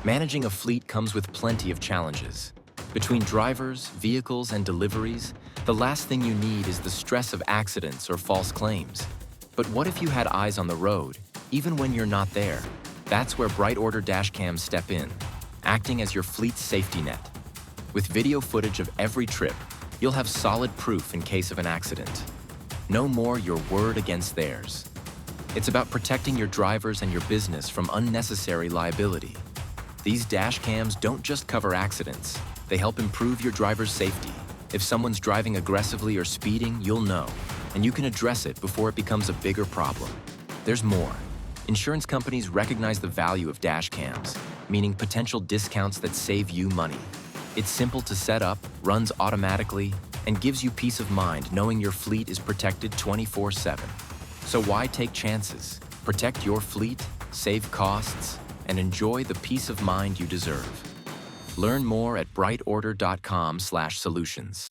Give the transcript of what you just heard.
Managing a fleet comes with plenty of challenges. Between drivers, vehicles, and deliveries, the last thing you need is the stress of accidents or false claims. But what if you had eyes on the road, even when you're not there? That's where BrightOrder dashcams step in, acting as your fleet's safety net. With video footage of every trip, you'll have solid proof in case of an accident. No more your word against theirs. It's about protecting your drivers and your business from unnecessary liability. These dashcams don't just cover accidents, they help improve your driver's safety. If someone's driving aggressively or speeding, you'll know, and you can address it before it becomes a bigger problem. There's more. Insurance companies recognize the value of dashcams, meaning potential discounts that save you money. It's simple to set up, runs automatically, and gives you peace of mind knowing your fleet is protected 24/7. So why take chances? Protect your fleet, save costs, and enjoy the peace of mind you deserve. Learn more at brightorder.com/solutions.